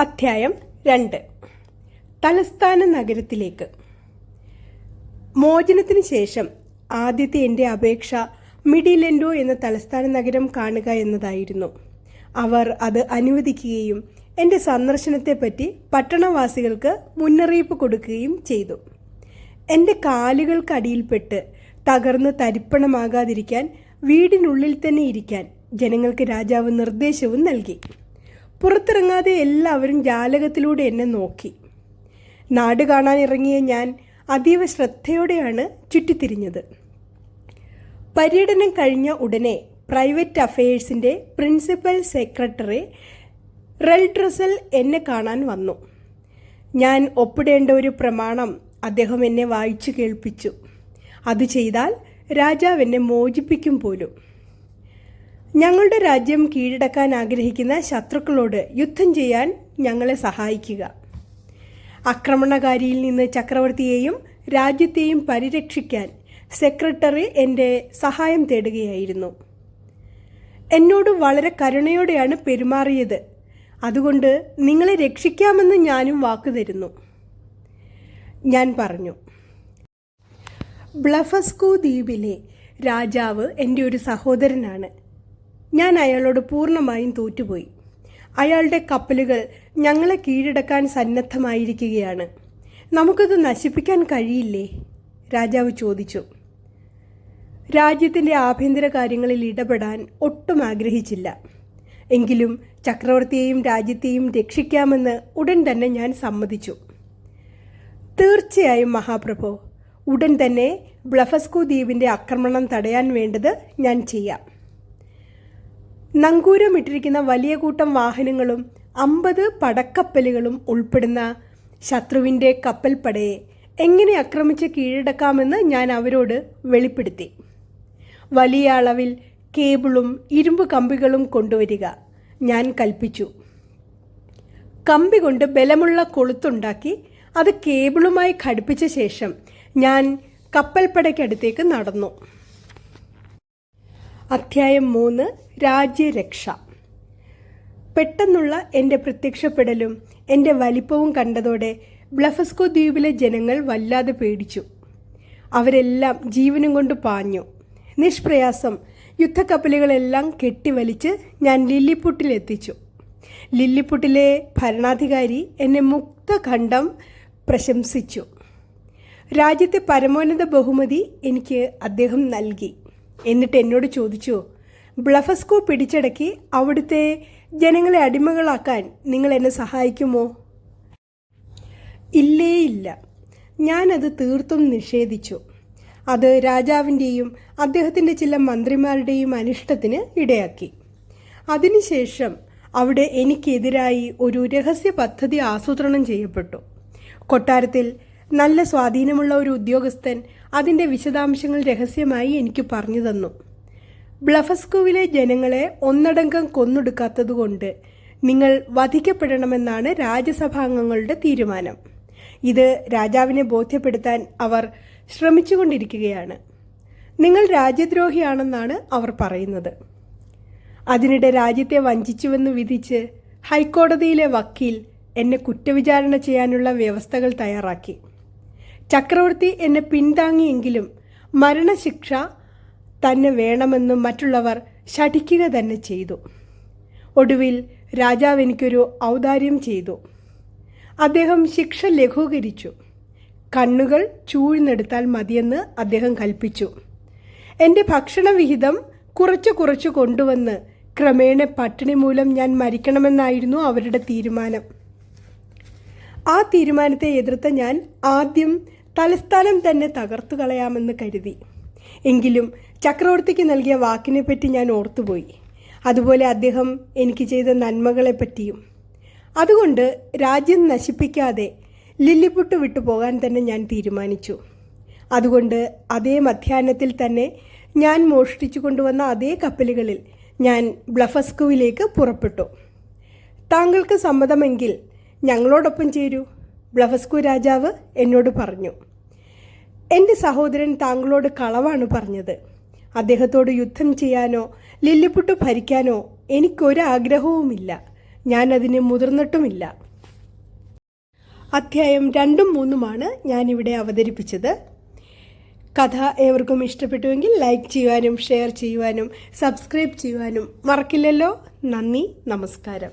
അധ്യായം 2. തലസ്ഥാന നഗരത്തിലേക്ക്. മോചനത്തിന് ശേഷം ആദ്യത്തെ എൻ്റെ അപേക്ഷ മിഡിലെൻഡോ എന്ന തലസ്ഥാന നഗരം കാണുക എന്നതായിരുന്നു. അവർ അത് അനുവദിക്കുകയും എൻ്റെ സന്ദർശനത്തെപ്പറ്റി പട്ടണവാസികൾക്ക് മുന്നറിയിപ്പ് കൊടുക്കുകയും ചെയ്തു. എൻ്റെ കാലുകൾക്കടിയിൽപ്പെട്ട് തകർന്ന് തരിപ്പണമാകാതിരിക്കാൻ വീടിനുള്ളിൽ തന്നെ ഇരിക്കാൻ ജനങ്ങൾക്ക് രാജാവ് നിർദ്ദേശവും നൽകി. പുറത്തിറങ്ങാതെ എല്ലാവരും ജാലകത്തിലൂടെ എന്നെ നോക്കി. നാട് കാണാൻ ഇറങ്ങിയ ഞാൻ അതീവ ശ്രദ്ധയോടെയാണ് ചുറ്റിത്തിരിഞ്ഞത്. പര്യടനം കഴിഞ്ഞ ഉടനെ പ്രൈവറ്റ് അഫയേഴ്സിൻ്റെ പ്രിൻസിപ്പൽ സെക്രട്ടറി റെൽഡ്രസൽ എന്നെ കാണാൻ വന്നു. ഞാൻ ഒപ്പിടേണ്ട ഒരു പ്രമാണം അദ്ദേഹം എന്നെ വായിച്ചു കേൾപ്പിച്ചു. അത് ചെയ്താൽ രാജാവ് എന്നെ മോചിപ്പിക്കും പോലും. ഞങ്ങളുടെ രാജ്യം കീഴടക്കാൻ ആഗ്രഹിക്കുന്ന ശത്രുക്കളോട് യുദ്ധം ചെയ്യാൻ ഞങ്ങളെ സഹായിക്കുക. ആക്രമണകാരിയിൽ നിന്ന് ചക്രവർത്തിയെയും രാജ്യത്തെയും പരിരക്ഷിക്കാൻ സെക്രട്ടറി എൻ്റെ സഹായം തേടുകയായിരുന്നു. എന്നോട് വളരെ കരുണയോടെയാണ് പെരുമാറിയത്. അതുകൊണ്ട് നിങ്ങളെ രക്ഷിക്കാമെന്ന് ഞാനും വാക്കു തരുന്നു. ഞാൻ പറഞ്ഞു. ബ്ലഫസ്കോ ദ്വീപിലെ രാജാവ് എൻ്റെ ഒരു സഹോദരനാണ്. ഞാൻ അയാളോട് പൂർണ്ണമായും തോറ്റുപോയി. അയാളുടെ കപ്പലുകൾ ഞങ്ങളെ കീഴടക്കാൻ സന്നദ്ധമായിരിക്കുകയാണ്. നമുക്കത് നശിപ്പിക്കാൻ കഴിയില്ലേ? രാജാവ് ചോദിച്ചു. രാജ്യത്തിൻ്റെ ആഭ്യന്തര കാര്യങ്ങളിൽ ഇടപെടാൻ ഒട്ടും ആഗ്രഹിച്ചില്ല. എങ്കിലും ചക്രവർത്തിയെയും രാജ്യത്തെയും രക്ഷിക്കാമെന്ന് ഉടൻ തന്നെ ഞാൻ സമ്മതിച്ചു. തീർച്ചയായും മഹാപ്രഭു, ഉടൻ തന്നെ ബ്ലഫസ്കോ ദ്വീപിൻ്റെ ആക്രമണം തടയാൻ വേണ്ടത് ഞാൻ ചെയ്യാം. നങ്കൂരമിട്ടിരിക്കുന്ന വലിയ കൂട്ടം വാഹനങ്ങളും 50 പടക്കപ്പലുകളും ഉൾപ്പെടുന്ന ശത്രുവിൻ്റെ കപ്പൽപ്പടയെ എങ്ങനെ ആക്രമിച്ച് കീഴടക്കാമെന്ന് ഞാൻ അവരോട് വെളിപ്പെടുത്തി. വലിയ അളവിൽ കേബിളും ഇരുമ്പ് കമ്പികളും കൊണ്ടുവരിക ഞാൻ കൽപ്പിച്ചു. കമ്പി കൊണ്ട് ബലമുള്ള കൊളുത്തുണ്ടാക്കി അത് കേബിളുമായി ഘടിപ്പിച്ച ശേഷം ഞാൻ കപ്പൽപ്പടയ്ക്കടുത്തേക്ക് നടന്നു. അധ്യായം 3. രാജ്യരക്ഷ. പെട്ടെന്നുള്ള എൻ്റെ പ്രത്യക്ഷപ്പെടലും എൻ്റെ വലിപ്പവും കണ്ടതോടെ ബ്ലഫസ്കോ ദ്വീപിലെ ജനങ്ങൾ വല്ലാതെ പേടിച്ചു. അവരെല്ലാം ജീവനും കൊണ്ട് പാഞ്ഞു. നിഷ്പ്രയാസം യുദ്ധക്കപ്പലുകളെല്ലാം കെട്ടിവലിച്ച് ഞാൻ ലില്ലിപുട്ടിലെത്തിച്ചു. ലില്ലിപുട്ടിലെ ഭരണാധികാരി എന്നെ മുക്തഖണ്ഡം പ്രശംസിച്ചു. രാജ്യത്തെ പരമോന്നത ബഹുമതി എനിക്ക് അദ്ദേഹം നൽകി. എന്നിട്ട് എന്നോട് ചോദിച്ചു, ബ്ലഫസ്കോ പിടിച്ചടക്കി അവിടുത്തെ ജനങ്ങളെ അടിമകളാക്കാൻ നിങ്ങൾ എന്നെ സഹായിക്കുമോ? ഇല്ല, ഞാനത് തീർത്തും നിഷേധിച്ചു. അത് രാജാവിൻ്റെയും അദ്ദേഹത്തിൻ്റെ ചില മന്ത്രിമാരുടെയും അനിഷ്ടത്തിന് ഇടയാക്കി. അതിനുശേഷം അവിടെ എനിക്കെതിരായി ഒരു രഹസ്യ പദ്ധതി ആസൂത്രണം ചെയ്യപ്പെട്ടു. കൊട്ടാരത്തിൽ നല്ല സ്വാധീനമുള്ള ഒരു ഉദ്യോഗസ്ഥൻ അതിൻ്റെ വിശദാംശങ്ങൾ രഹസ്യമായി എനിക്ക് പറഞ്ഞു തന്നു. ബ്ലഫസ്കോവിലെ ജനങ്ങളെ ഒന്നടങ്കം കൊന്നൊടുക്കാത്തതുകൊണ്ട് നിങ്ങൾ വധിക്കപ്പെടണമെന്നാണ് രാജ്യസഭാംഗങ്ങളുടെ തീരുമാനം. ഇത് രാജാവിനെ ബോധ്യപ്പെടുത്താൻ അവർ ശ്രമിച്ചുകൊണ്ടിരിക്കുകയാണ്. നിങ്ങൾ രാജ്യദ്രോഹിയാണെന്നാണ് അവർ പറയുന്നത്. അതിനിടെ രാജ്യത്തെ വഞ്ചിച്ചുവെന്ന് വിധിച്ച് ഹൈക്കോടതിയിലെ വക്കീൽ എന്നെ കുറ്റവിചാരണ ചെയ്യാനുള്ള വ്യവസ്ഥകൾ തയ്യാറാക്കി. ചക്രവർത്തി എന്നെ പിന്താങ്ങിയെങ്കിലും മരണശിക്ഷ തന്നെ വേണമെന്നും മറ്റുള്ളവർ ശഠിക്കുക തന്നെ ചെയ്തു. ഒടുവിൽ രാജാവ് എനിക്കൊരു ഔദാര്യം ചെയ്തു. അദ്ദേഹം ശിക്ഷ ലഘൂകരിച്ചു. കണ്ണുകൾ ചൂഴ്ന്നെടുത്താൽ മതിയെന്ന് അദ്ദേഹം കൽപ്പിച്ചു. എൻ്റെ ഭക്ഷണവിഹിതം കുറച്ചു കൊണ്ടുവന്ന് ക്രമേണ പട്ടിണി മൂലം ഞാൻ മരിക്കണമെന്നായിരുന്നു അവരുടെ തീരുമാനം. ആ തീരുമാനത്തെ എതിർത്ത ഞാൻ ആദ്യം തലസ്ഥാനം തന്നെ തകർത്തു കളയാമെന്ന് കരുതി. എങ്കിലും ചക്രവർത്തിക്ക് നൽകിയ വാക്കിനെപ്പറ്റി ഞാൻ ഓർത്തുപോയി. അതുപോലെ അദ്ദേഹം എനിക്ക് ചെയ്ത നന്മകളെപ്പറ്റിയും. അതുകൊണ്ട് രാജ്യം നശിപ്പിക്കാതെ ലില്ലിപുട്ട് വിട്ടു പോകാൻ തന്നെ ഞാൻ തീരുമാനിച്ചു. അതുകൊണ്ട് അതേ മധ്യാഹ്നത്തിൽ തന്നെ ഞാൻ മോഷ്ടിച്ചു കൊണ്ടുവന്ന അതേ കപ്പലുകളിൽ ഞാൻ ബ്ലഫസ്കോവിലേക്ക് പുറപ്പെട്ടു. താങ്കൾക്ക് സമ്മതമെങ്കിൽ ഞങ്ങളോടൊപ്പം ചേരൂ, ബ്ലഫസ്കോ രാജാവ് എന്നോട് പറഞ്ഞു. എൻ്റെ സഹോദരൻ താങ്കളോട് കളവാണ് പറഞ്ഞത്. അദ്ദേഹത്തോട് യുദ്ധം ചെയ്യാനോ ലില്ലിപുട്ട് ഭരിക്കാനോ എനിക്കൊരാഗ്രഹവുമില്ല. ഞാനതിന് മുതിർന്നിട്ടുമില്ല. അധ്യായം 2ഉം 3ഉമാണ് ഞാനിവിടെ അവതരിപ്പിച്ചത്. കഥ ഏവർക്കും ഇഷ്ടപ്പെട്ടുവെങ്കിൽ ലൈക്ക് ചെയ്യുവാനും ഷെയർ ചെയ്യുവാനും സബ്സ്ക്രൈബ് ചെയ്യുവാനും മറക്കില്ലല്ലോ. നന്ദി, നമസ്കാരം.